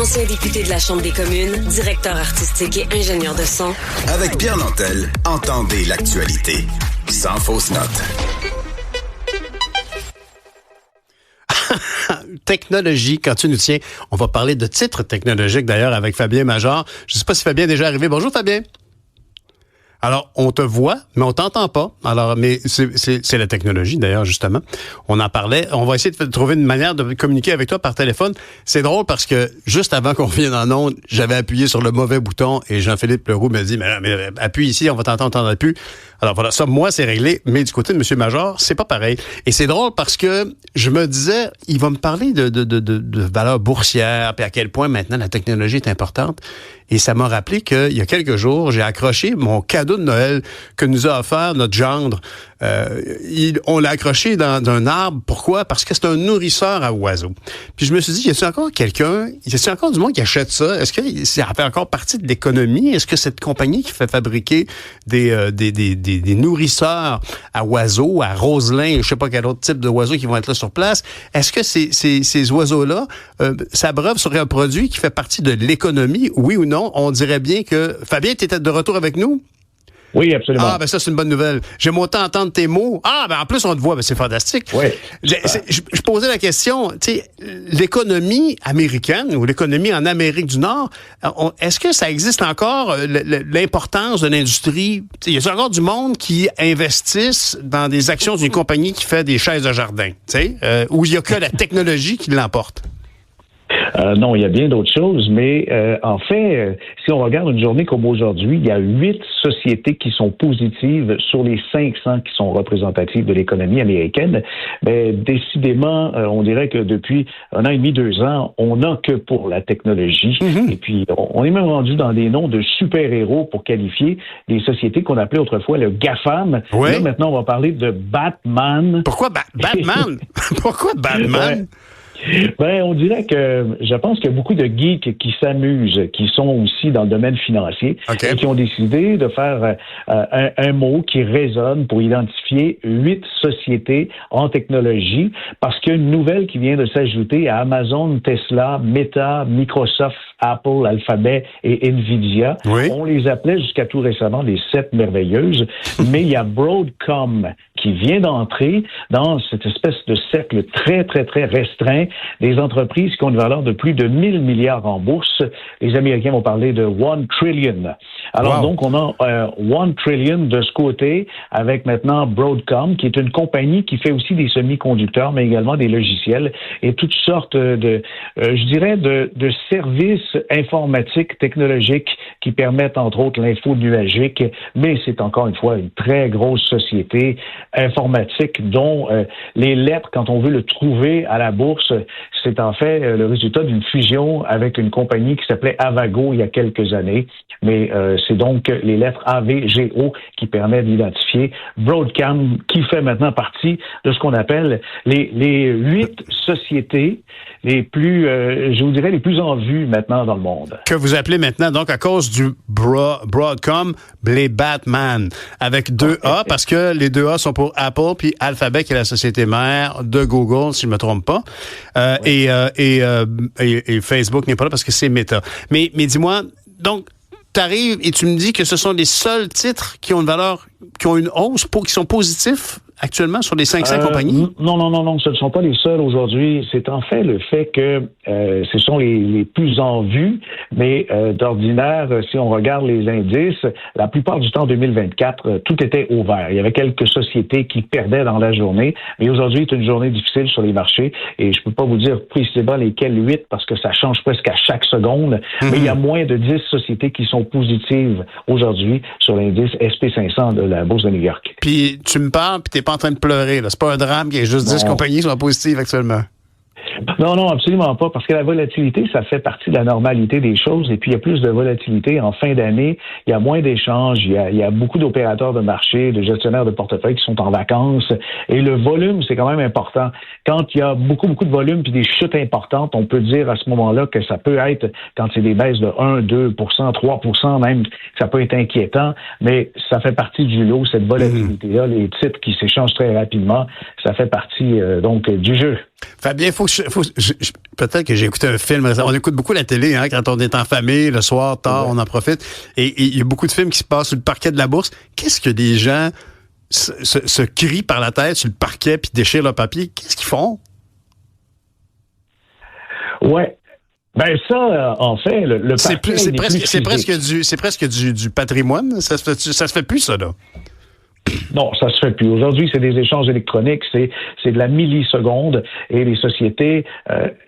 ancien député de la Chambre des communes, directeur artistique et ingénieur de son. Avec Pierre Nantel, entendez l'actualité sans fausse note. Technologie, quand tu nous tiens, on va parler de titres technologiques d'ailleurs avec Fabien Major. Je ne sais pas si Fabien est déjà arrivé. Bonjour Fabien. Alors, on te voit, mais on t'entend pas. Alors, mais c'est la technologie, d'ailleurs, justement. On en parlait. On va essayer de trouver une manière de communiquer avec toi par téléphone. C'est drôle parce que, juste avant qu'on vienne en onde, j'avais appuyé sur le mauvais bouton et Jean-Philippe Leroux me dit, mais appuie ici, on va t'entendre plus. Alors voilà, ça, moi, c'est réglé. Mais du côté de M. Major, c'est pas pareil. Et c'est drôle parce que je me disais, il va me parler de valeurs boursières, puis à quel point maintenant la technologie est importante. Et ça m'a rappelé qu'il y a quelques jours, j'ai accroché mon cadeau de Noël que nous a offert notre gendre. On l'a accroché dans un arbre. Pourquoi? Parce que c'est un nourrisseur à oiseaux. Puis je me suis dit, y a-t-il encore quelqu'un, y a-t-il encore du monde qui achète ça? Est-ce que ça fait encore partie de l'économie? Est-ce que cette compagnie qui fait fabriquer des nourrisseurs à oiseaux, à roselins, je sais pas quel autre type de oiseaux qui vont être là sur place, est-ce que ces oiseaux-là s'abreuvent sur un produit qui fait partie de l'économie? Oui ou non? On dirait bien que... Fabien, tu étais de retour avec nous? Oui, absolument. Ah, ben ça, c'est une bonne nouvelle. J'aime autant entendre tes mots. Ah, ben en plus, on te voit, ben c'est fantastique. Oui. Je posais la question, tu sais, l'économie américaine ou l'économie en Amérique du Nord, est-ce que ça existe encore, l'importance de l'industrie? Y a encore du monde qui investisse dans des actions d'une compagnie qui fait des chaises de jardin, tu sais, où il y a que la technologie qui l'emporte? Non, il y a bien d'autres choses, mais en fait, si on regarde une journée comme aujourd'hui, il y a 8 sociétés qui sont positives sur les 500 qui sont représentatives de l'économie américaine. Mais décidément, on dirait que depuis 1 an et demi, 2 ans, on n'a que pour la technologie. Mm-hmm. Et puis, on est même rendu dans des noms de super-héros pour qualifier des sociétés qu'on appelait autrefois le GAFAM. Oui. Là, maintenant, on va parler de Batman. Pourquoi Batman? Pourquoi Batman? Ouais. Ben, on dirait que je pense qu'il y a beaucoup de geeks qui s'amusent, qui sont aussi dans le domaine financier, okay, et qui ont décidé de faire un mot qui résonne pour identifier 8 sociétés en technologie, parce qu'il y a une nouvelle qui vient de s'ajouter à Amazon, Tesla, Meta, Microsoft, Apple, Alphabet et Nvidia. Oui. On les appelait jusqu'à tout récemment les 7 merveilleuses, mais il y a Broadcom qui vient d'entrer dans cette espèce de cercle très, très, très restreint des entreprises qui ont une valeur de plus de 1000 milliards en bourse. Les Américains vont parler de 1 trillion. Alors, wow, donc, on a 1 trillion de ce côté, avec maintenant Broadcom, qui est une compagnie qui fait aussi des semi-conducteurs, mais également des logiciels et toutes sortes de services informatiques, technologiques qui permettent, entre autres, l'info nuagique, mais c'est encore une fois une très grosse société informatique dont les lettres, quand on veut le trouver à la bourse, c'est en fait le résultat d'une fusion avec une compagnie qui s'appelait Avago il y a quelques années. Mais c'est donc les lettres AVGO qui permettent d'identifier Broadcom, qui fait maintenant partie de ce qu'on appelle les 8 sociétés les plus, je vous dirais, les plus en vue maintenant dans le monde. Que vous appelez maintenant, donc, à cause du Broadcom, les Batman, avec 2 A, parce que les 2 A sont pour Apple, puis Alphabet, qui est la société mère de Google, si je ne me trompe pas. Oui. Et Facebook n'est pas là parce que c'est Meta. Mais dis-moi, donc, tu arrives et tu me dis que ce sont les seuls titres qui ont une valeur, qui ont une hausse, qui sont positifs actuellement sur les 500 compagnies? Non, ce ne sont pas les seuls aujourd'hui. C'est en fait le fait que ce sont les plus en vue, mais d'ordinaire, si on regarde les indices, la plupart du temps, en 2024, tout était au vert. Il y avait quelques sociétés qui perdaient dans la journée, mais aujourd'hui, c'est une journée difficile sur les marchés, et je ne peux pas vous dire précisément lesquelles 8, parce que ça change presque à chaque seconde, mais il y a moins de 10 sociétés qui sont positives aujourd'hui sur l'indice SP500 de la Bourse de New York. Puis tu me parles, puis t'es pas en train de pleurer, là. C'est pas un drame qu'il y ait juste 10 compagnies qui sont positives actuellement. Non, absolument pas, parce que la volatilité, ça fait partie de la normalité des choses, et puis il y a plus de volatilité en fin d'année, il y a moins d'échanges, il y a beaucoup d'opérateurs de marché, de gestionnaires de portefeuille qui sont en vacances, et le volume, c'est quand même important. Quand il y a beaucoup de volume puis des chutes importantes, on peut dire à ce moment-là que ça peut être, quand c'est des baisses de 1, 2%, 3% même, ça peut être inquiétant, mais ça fait partie du lot, cette volatilité-là, les titres qui s'échangent très rapidement, ça fait partie donc du jeu. Fabien, peut-être que j'ai écouté un film. On écoute beaucoup la télé, hein, quand on est en famille, le soir, tard, on en profite. Et il y a beaucoup de films qui se passent sur le parquet de la bourse. Qu'est-ce que des gens se crient par la tête sur le parquet puis déchirent leur papier? Qu'est-ce qu'ils font? Ouais. Ben ça, en fait, le parquet... C'est presque du patrimoine. Ça se fait plus, ça, là. Non, ça se fait plus. Aujourd'hui, c'est des échanges électroniques, c'est de la milliseconde et les sociétés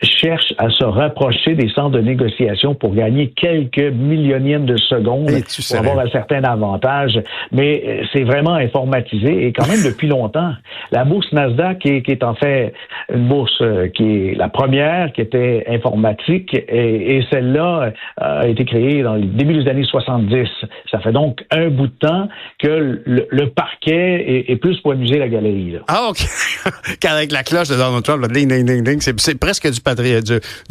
cherchent à se rapprocher des centres de négociation pour gagner quelques millionièmes de secondes pour avoir un certain avantage. Mais c'est vraiment informatisé et quand même depuis longtemps. La bourse Nasdaq, qui est en fait une bourse qui est la première, qui était informatique et celle-là a été créée dans le début des années 70. Ça fait donc un bout de temps que le parquet est plus pour amuser la galerie. Là. Ah, OK. Qu'avec la cloche de Donald Trump, là, ding, ding, ding, ding, c'est presque du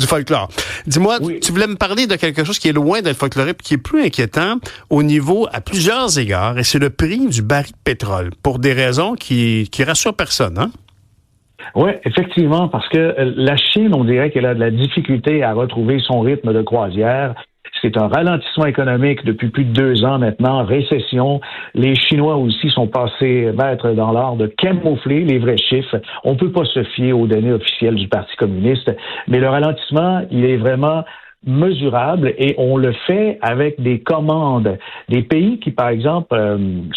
folklore. Dis-moi, oui. Tu voulais me parler de quelque chose qui est loin d'être folklorique, qui est plus inquiétant au niveau, à plusieurs égards, et c'est le prix du baril de pétrole, pour des raisons qui rassurent personne, hein? Oui, effectivement, parce que la Chine, on dirait qu'elle a de la difficulté à retrouver son rythme de croisière. C'est un ralentissement économique depuis plus de 2 ans maintenant, récession. Les Chinois aussi sont passés maîtres dans l'art de camoufler les vrais chiffres. On ne peut pas se fier aux données officielles du Parti communiste, mais le ralentissement, il est vraiment mesurable et on le fait avec des commandes. Des pays qui, par exemple,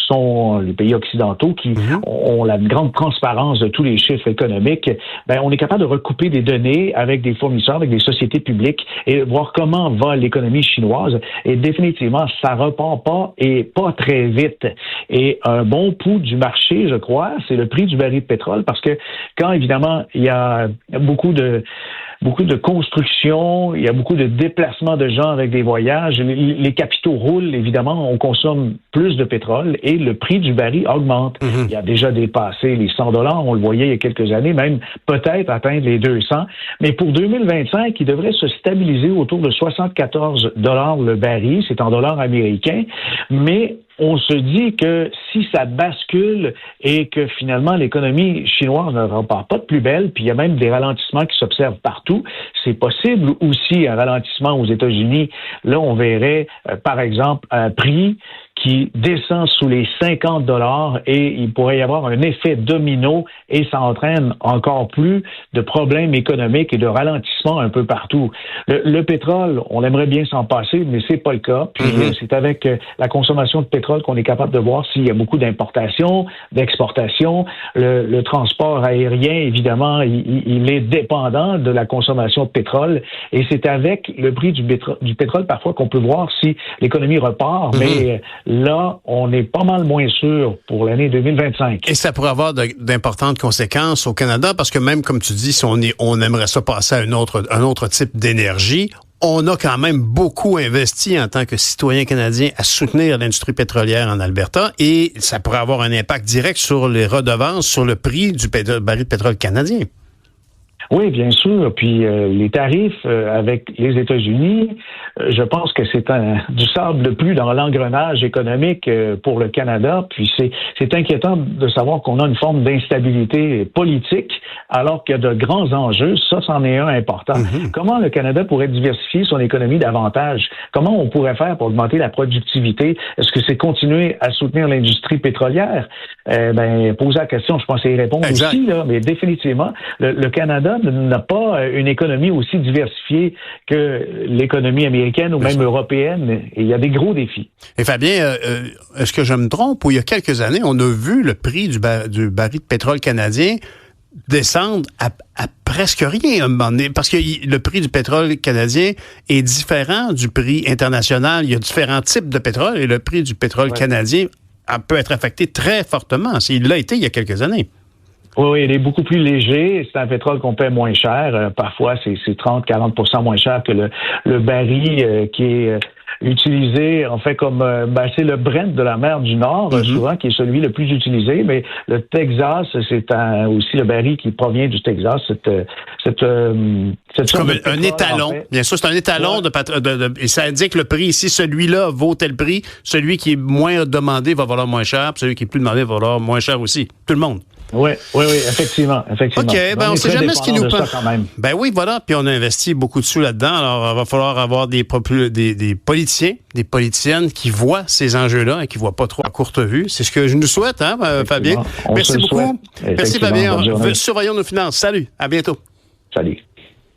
sont les pays occidentaux qui ont la grande transparence de tous les chiffres économiques, ben, on est capable de recouper des données avec des fournisseurs, avec des sociétés publiques et voir comment va l'économie chinoise. Et définitivement, ça repart pas et pas très vite. Et un bon pouls du marché, je crois, c'est le prix du baril de pétrole parce que quand, évidemment, il y a beaucoup de construction, il y a beaucoup de déplacements de gens avec des voyages. Les capitaux roulent, évidemment, on consomme plus de pétrole et le prix du baril augmente. Il a déjà dépassé les $100, on le voyait il y a quelques années, même peut-être atteindre les 200. Mais pour 2025, il devrait se stabiliser autour de 74 $ le baril, c'est en dollars américains, mais on se dit que si ça bascule et que finalement l'économie chinoise ne repart pas de plus belle, puis il y a même des ralentissements qui s'observent partout, c'est possible aussi un ralentissement aux États-Unis. Là, on verrait, par exemple, un prix qui descend sous les 50 $ et il pourrait y avoir un effet domino et ça entraîne encore plus de problèmes économiques et de ralentissement un peu partout. Le pétrole, on aimerait bien s'en passer, mais c'est pas le cas. Puis c'est avec la consommation de pétrole qu'on est capable de voir s'il y a beaucoup d'importations, d'exportations. Le transport aérien, évidemment, il est dépendant de la consommation de pétrole et c'est avec le prix du pétrole parfois qu'on peut voir si l'économie repart, mais là, on est pas mal moins sûr pour l'année 2025. Et ça pourrait avoir d'importantes conséquences au Canada, parce que même, comme tu dis, si on aimerait ça passer à un autre type d'énergie, on a quand même beaucoup investi en tant que citoyen canadien à soutenir l'industrie pétrolière en Alberta, et ça pourrait avoir un impact direct sur les redevances, sur le prix du baril de pétrole canadien. Oui, bien sûr. Puis les tarifs avec les États-Unis, je pense que c'est du sable de plus dans l'engrenage économique pour le Canada. Puis c'est inquiétant de savoir qu'on a une forme d'instabilité politique alors qu'il y a de grands enjeux. Ça, c'en est un important. Comment le Canada pourrait diversifier son économie davantage? Comment on pourrait faire pour augmenter la productivité? Est-ce que c'est continuer à soutenir l'industrie pétrolière? Poser la question, je pense y répondre aussi, là, mais définitivement, le Canada n'a pas une économie aussi diversifiée que l'économie américaine ou même européenne. Et il y a des gros défis. Et Fabien, est-ce que je me trompe, ou il y a quelques années, on a vu le prix du baril de pétrole canadien descendre à presque rien à un moment donné, parce que le prix du pétrole canadien est différent du prix international. Il y a différents types de pétrole et le prix du pétrole canadien peut être affecté très fortement. Il l'a été il y a quelques années. Oui, il est beaucoup plus léger. C'est un pétrole qu'on paie moins cher. Parfois, c'est 30-40% moins cher que le baril qui est utilisé, en fait, comme c'est le Brent de la mer du Nord, souvent, qui est celui le plus utilisé. Mais le Texas, c'est aussi le baril qui provient du Texas. C'est comme un étalon. En fait. Bien sûr, c'est un étalon et ça indique le prix. Ici, celui-là vaut tel prix. Celui qui est moins demandé va valoir moins cher. Puis celui qui est plus demandé va valoir moins cher aussi. Tout le monde. Oui, effectivement. OK, on ne sait jamais ce qui nous prend. Ben oui, voilà, puis on a investi beaucoup de sous là-dedans, alors il va falloir avoir des politiciens, des politiciennes qui voient ces enjeux-là et qui ne voient pas trop à courte vue. C'est ce que je nous souhaite, hein, Fabien. Merci beaucoup. Merci, Fabien. Surveillons nos finances. Salut, à bientôt. Salut.